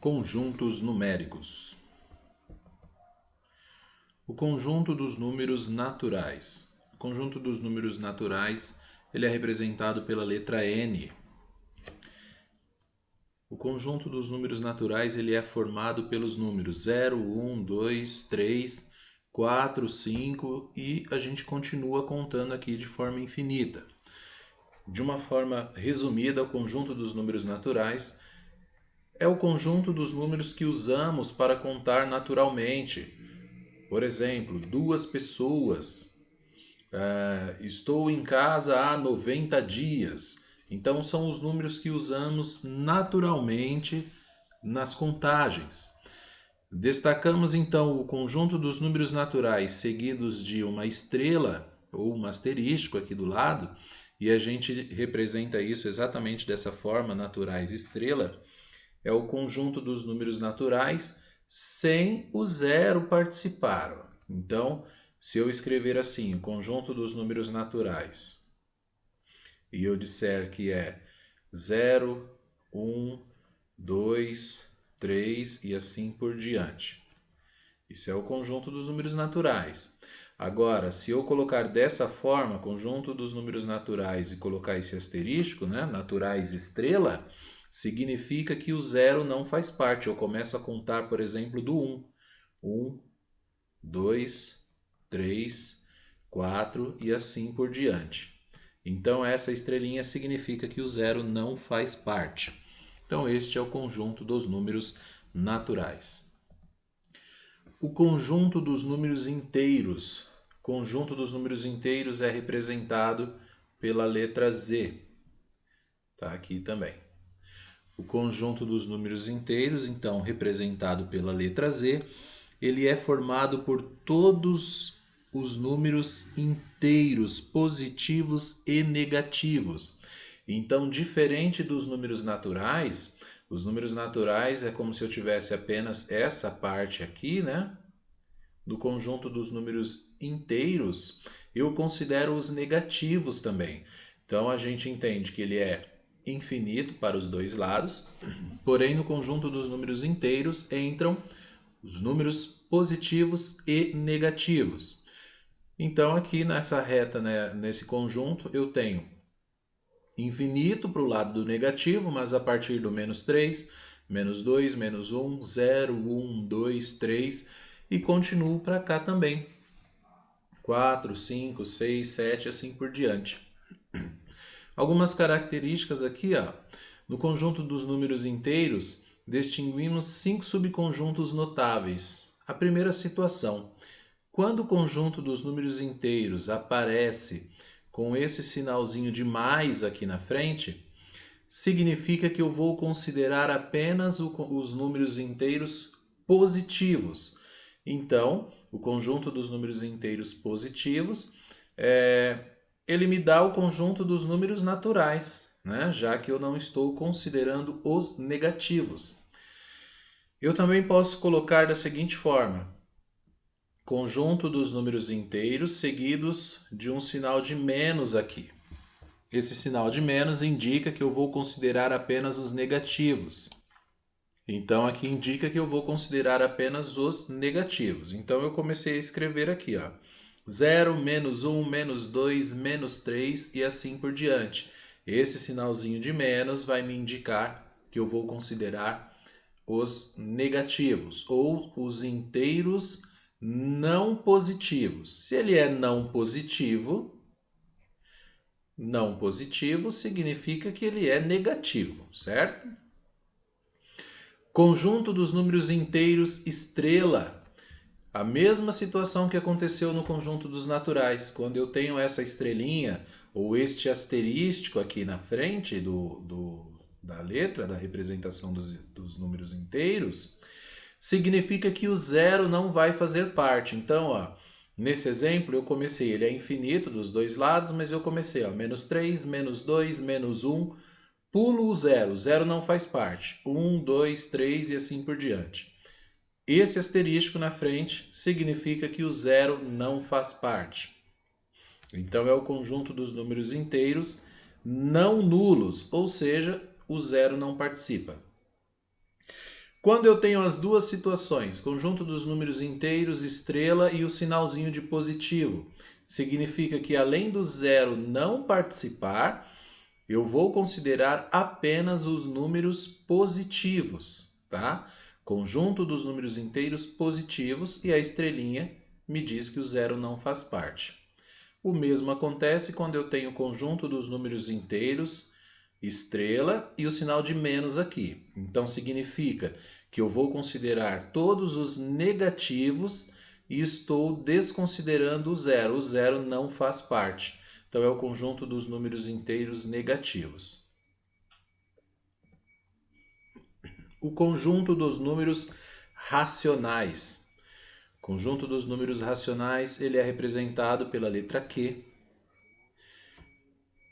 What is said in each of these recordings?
Conjuntos numéricos. O conjunto dos números naturais. O conjunto dos números naturais, ele é representado pela letra N. O conjunto dos números naturais, ele é formado pelos números 0, 1, 2, 3, 4, 5 e a gente continua contando aqui de forma infinita. De uma forma resumida, o conjunto dos números naturais é o conjunto dos números que usamos para contar naturalmente. Por exemplo, 2 pessoas. Estou em casa há 90 dias. Então, são os números que usamos naturalmente nas contagens. Destacamos, então, o conjunto dos números naturais seguidos de uma estrela ou um asterístico aqui do lado, e a gente representa isso exatamente dessa forma, naturais estrela. É o conjunto dos números naturais sem o zero participar. Então, se eu escrever assim, o conjunto dos números naturais, e eu disser que é 0, 1, 2, 3 e assim por diante. Isso é o conjunto dos números naturais. Agora, se eu colocar dessa forma, conjunto dos números naturais, e colocar esse asterístico, né, naturais estrela, significa que o zero não faz parte. Eu começo a contar, por exemplo, do 1. 1, 2, 3, 4 e assim por diante. Então, essa estrelinha significa que o zero não faz parte. Então, este é o conjunto dos números naturais. O conjunto dos números inteiros. O conjunto dos números inteiros é representado pela letra Z. Está aqui também. O conjunto dos números inteiros, então, representado pela letra Z, ele é formado por todos os números inteiros, positivos e negativos. Então, diferente dos números naturais, os números naturais é como se eu tivesse apenas essa parte aqui, né? Do conjunto dos números inteiros, eu considero os negativos também. Então, a gente entende que ele é infinito para os dois lados, porém no conjunto dos números inteiros entram os números positivos e negativos. Então aqui nessa reta, né, nesse conjunto, eu tenho infinito para o lado do negativo, mas a partir do menos 3, menos 2, menos 1, 0, 1, 2, 3 e continuo para cá também. 4, 5, 6, 7 assim por diante. Algumas características aqui, ó. No conjunto dos números inteiros, distinguimos 5 subconjuntos notáveis. A primeira situação: quando o conjunto dos números inteiros aparece com esse sinalzinho de mais aqui na frente, significa que eu vou considerar apenas os números inteiros positivos. Então, o conjunto dos números inteiros positivos ele me dá o conjunto dos números naturais, né? Já que eu não estou considerando os negativos. Eu também posso colocar da seguinte forma: conjunto dos números inteiros seguidos de um sinal de menos aqui. Esse sinal de menos indica que eu vou considerar apenas os negativos. Então, aqui indica que eu vou considerar apenas os negativos. Então, eu comecei a escrever aqui, ó. 0, menos 1, menos 2, menos 3 e assim por diante. Esse sinalzinho de menos vai me indicar que eu vou considerar os negativos ou os inteiros não positivos. Se ele é não positivo significa que ele é negativo, certo? Conjunto dos números inteiros estrela. A mesma situação que aconteceu no conjunto dos naturais. Quando eu tenho essa estrelinha ou este asterístico aqui na frente da letra, da representação dos números inteiros, significa que o zero não vai fazer parte. Então, ó, nesse exemplo eu comecei, ele é infinito dos dois lados, mas eu comecei, ó, menos 3, menos 2, menos 1, pulo o zero, o zero não faz parte. 1, 2, 3 e assim por diante. Esse asterístico na frente significa que o zero não faz parte. Então é o conjunto dos números inteiros não nulos, ou seja, o zero não participa. Quando eu tenho as duas situações, conjunto dos números inteiros, estrela e o sinalzinho de positivo, significa que além do zero não participar, eu vou considerar apenas os números positivos, tá? Conjunto dos números inteiros positivos e a estrelinha me diz que o zero não faz parte. O mesmo acontece quando eu tenho o conjunto dos números inteiros, estrela e o sinal de menos aqui. Então significa que eu vou considerar todos os negativos e estou desconsiderando o zero. O zero não faz parte. Então é o conjunto dos números inteiros negativos. O conjunto dos números racionais. O conjunto dos números racionais, ele é representado pela letra Q.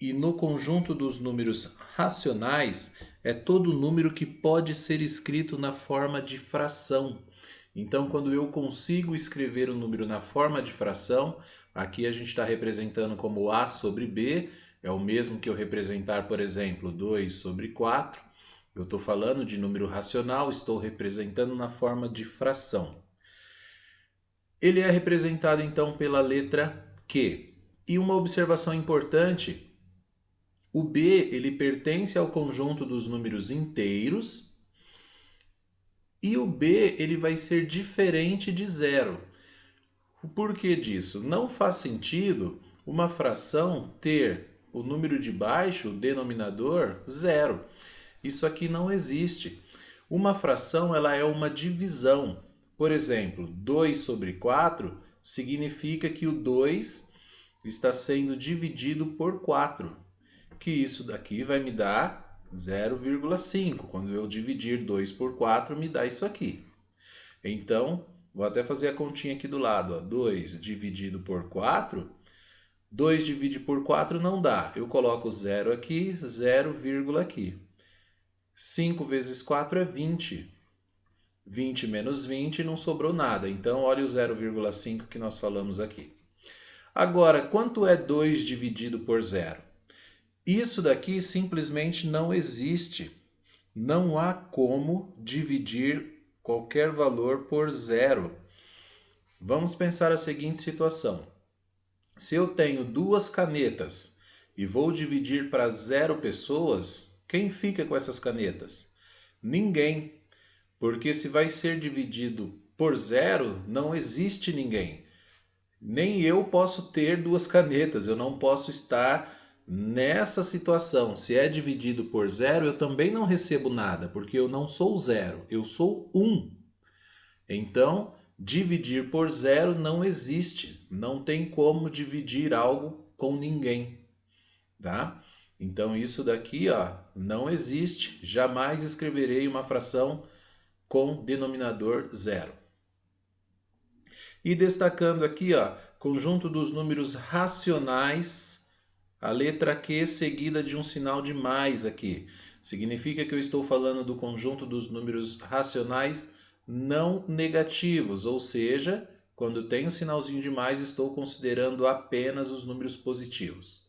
E no conjunto dos números racionais, é todo número que pode ser escrito na forma de fração. Então, quando eu consigo escrever um número na forma de fração, aqui a gente está representando como A sobre B, é o mesmo que eu representar, por exemplo, 2 sobre 4. Eu estou falando de número racional, estou representando na forma de fração. Ele é representado então pela letra Q. E uma observação importante, o B ele pertence ao conjunto dos números inteiros e o B ele vai ser diferente de zero. O porquê disso? Não faz sentido uma fração ter o número de baixo, o denominador, zero. Isso aqui não existe. Uma fração ela é uma divisão. Por exemplo, 2 sobre 4 significa que o 2 está sendo dividido por 4. Que isso daqui vai me dar 0,5. Quando eu dividir 2 por 4, me dá isso aqui. Então, vou até fazer a continha aqui do lado. Ó. 2 dividido por 4, 2 divide por 4 não dá. Eu coloco 0 aqui, 0, aqui. 5 vezes 4 é 20. 20 menos 20 não sobrou nada. Então, olha o 0,5 que nós falamos aqui. Agora, quanto é 2 dividido por 0? Isso daqui simplesmente não existe. Não há como dividir qualquer valor por zero. Vamos pensar a seguinte situação. Se eu tenho 2 canetas e vou dividir para 0 pessoas, quem fica com essas canetas? Ninguém. Porque se vai ser dividido por 0, não existe ninguém. Nem eu posso ter 2 canetas, eu não posso estar nessa situação. Se é dividido por 0, eu também não recebo nada, porque eu não sou 0, eu sou 1. Então, dividir por 0 não existe. Não tem como dividir algo com ninguém, tá? Então, isso daqui, ó, não existe. Jamais escreverei uma fração com denominador 0. E destacando aqui, ó, conjunto dos números racionais, a letra Q seguida de um sinal de mais aqui. Significa que eu estou falando do conjunto dos números racionais não negativos, ou seja, quando tem um sinalzinho de mais, estou considerando apenas os números positivos.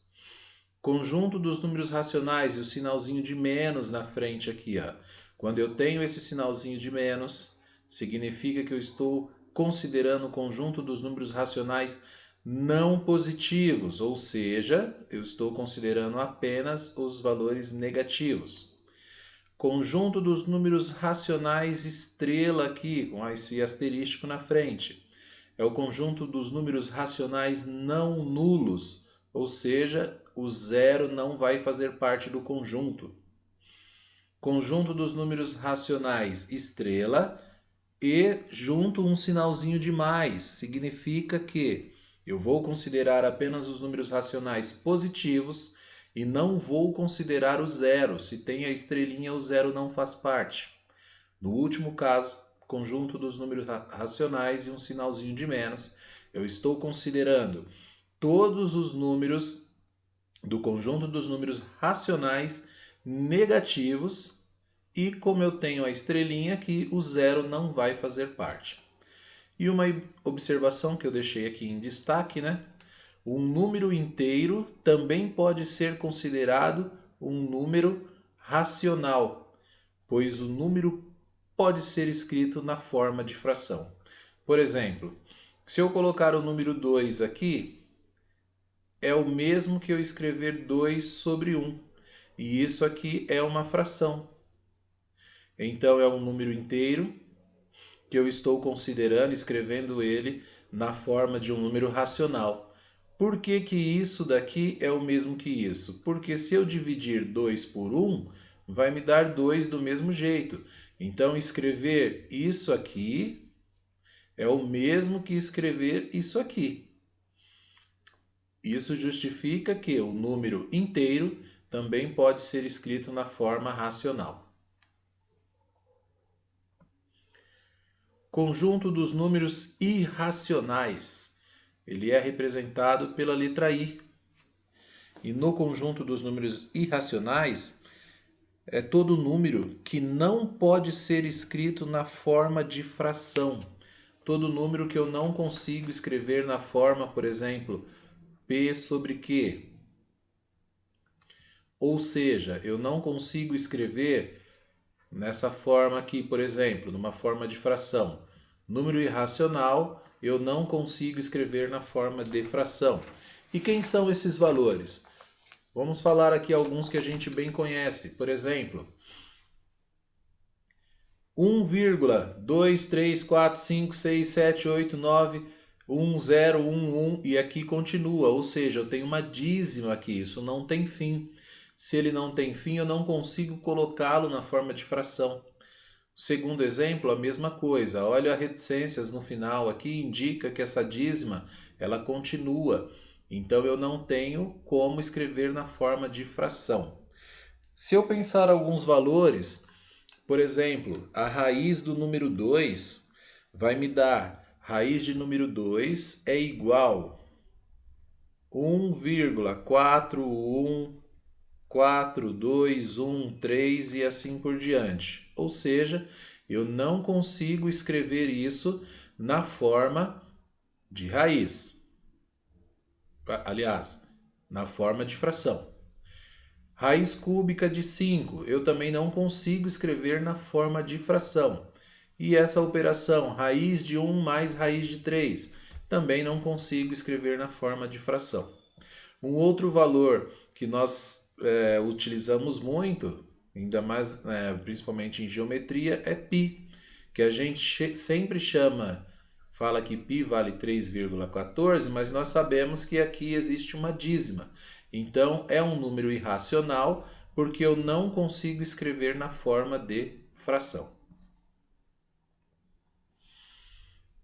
Conjunto dos números racionais e o sinalzinho de menos na frente aqui, ó. Quando eu tenho esse sinalzinho de menos, significa que eu estou considerando o conjunto dos números racionais não positivos, ou seja, eu estou considerando apenas os valores negativos. Conjunto dos números racionais estrela aqui, com esse asterístico na frente. É o conjunto dos números racionais não nulos, ou seja, o zero não vai fazer parte do conjunto. Conjunto dos números racionais estrela e junto um sinalzinho de mais. Significa que eu vou considerar apenas os números racionais positivos e não vou considerar o zero. Se tem a estrelinha, o zero não faz parte. No último caso, conjunto dos números racionais e um sinalzinho de menos, eu estou considerando todos os números do conjunto dos números racionais negativos e como eu tenho a estrelinha aqui, o zero não vai fazer parte. E uma observação que eu deixei aqui em destaque, né? Um número inteiro também pode ser considerado um número racional, pois o número pode ser escrito na forma de fração. Por exemplo, se eu colocar o número 2 aqui, é o mesmo que eu escrever 2 sobre 1. E isso aqui é uma fração. Então é um número inteiro que eu estou considerando, escrevendo ele na forma de um número racional. Por que que isso daqui é o mesmo que isso? Porque se eu dividir 2 por 1, vai me dar 2 do mesmo jeito. Então escrever isso aqui é o mesmo que escrever isso aqui. Isso justifica que o número inteiro também pode ser escrito na forma racional. Conjunto dos números irracionais. Ele é representado pela letra I. E no conjunto dos números irracionais, é todo número que não pode ser escrito na forma de fração. Todo número que eu não consigo escrever na forma, por exemplo, P sobre Q. Ou seja, eu não consigo escrever nessa forma aqui, por exemplo, numa forma de fração. Número irracional, eu não consigo escrever na forma de fração. E quem são esses valores? Vamos falar aqui alguns que a gente bem conhece. Por exemplo, 1,23456789101 e aqui continua, ou seja, eu tenho uma dízima aqui, isso não tem fim. Se ele não tem fim, eu não consigo colocá-lo na forma de fração. Segundo exemplo, a mesma coisa. Olha, a reticências no final aqui indica que essa dízima ela continua. Então eu não tenho como escrever na forma de fração. Se eu pensar alguns valores, por exemplo, a raiz do número 2 vai me dar, raiz de número 2 é igual a 1,4142113 e assim por diante. Ou seja, eu não consigo escrever isso na forma de raiz. Aliás, na forma de fração. Raiz cúbica de 5, eu também não consigo escrever na forma de fração. E essa operação, raiz de 1 mais raiz de 3, também não consigo escrever na forma de fração. Um outro valor que nós utilizamos muito, ainda mais, principalmente em geometria, é π, que a gente sempre fala que π vale 3,14, mas nós sabemos que aqui existe uma dízima. Então é um número irracional porque eu não consigo escrever na forma de fração.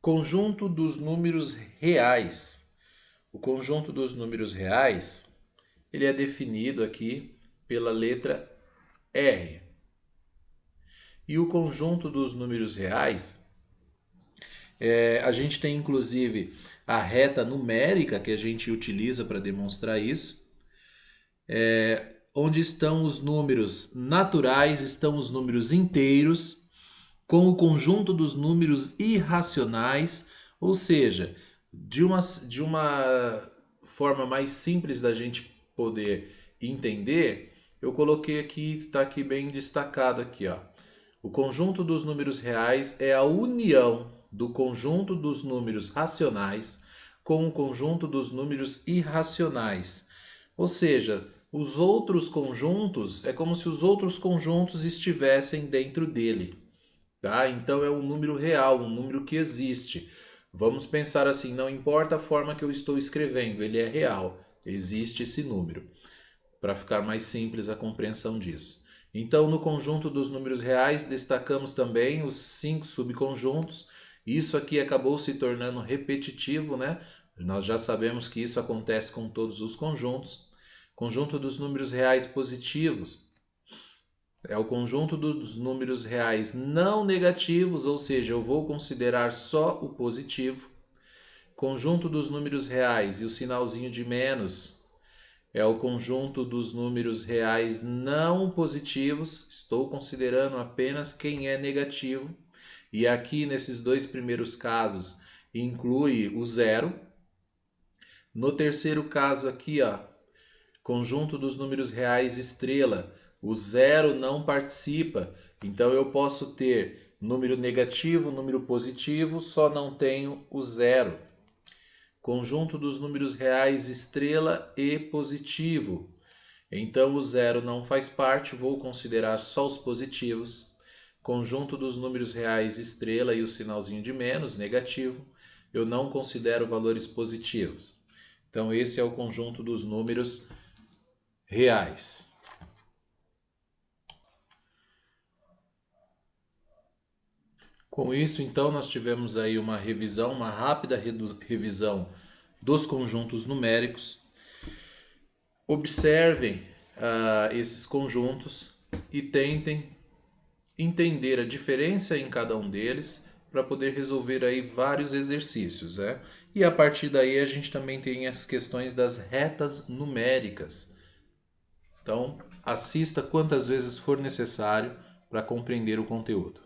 Conjunto dos números reais. O conjunto dos números reais, ele é definido aqui pela letra R. E o conjunto dos números reais, a gente tem inclusive a reta numérica que a gente utiliza para demonstrar isso. Onde estão os números naturais, estão os números inteiros, com o conjunto dos números irracionais, ou seja, de uma forma mais simples da gente poder entender, eu coloquei aqui, está aqui bem destacado aqui, ó. O conjunto dos números reais é a união do conjunto dos números racionais com o conjunto dos números irracionais. Ou seja, os outros conjuntos, é como se os outros conjuntos estivessem dentro dele. Tá? Então é um número real, um número que existe. Vamos pensar assim, não importa a forma que eu estou escrevendo, ele é real, existe esse número. Para ficar mais simples a compreensão disso. Então, no conjunto dos números reais, destacamos também os 5 subconjuntos. Isso aqui acabou se tornando repetitivo, né? Nós já sabemos que isso acontece com todos os conjuntos. Conjunto dos números reais positivos é o conjunto dos números reais não negativos, ou seja, eu vou considerar só o positivo. Conjunto dos números reais e o sinalzinho de menos é o conjunto dos números reais não positivos. Estou considerando apenas quem é negativo. E aqui, nesses dois primeiros casos, inclui o zero. No terceiro caso aqui, ó, conjunto dos números reais estrela, o zero não participa. Então, eu posso ter Número negativo, número positivo, só não tenho o zero. Conjunto dos números reais estrela e positivo. Então o zero não faz parte, vou considerar só os positivos. Conjunto dos números reais estrela e o sinalzinho de menos, negativo, eu não considero valores positivos. Então esse é o conjunto dos números reais. Com isso, então, nós tivemos aí uma revisão, uma rápida revisão dos conjuntos numéricos. Observem esses conjuntos e tentem entender a diferença em cada um deles para poder resolver aí vários exercícios, né? E a partir daí a gente também tem as questões das retas numéricas. Então, assista quantas vezes for necessário para compreender o conteúdo.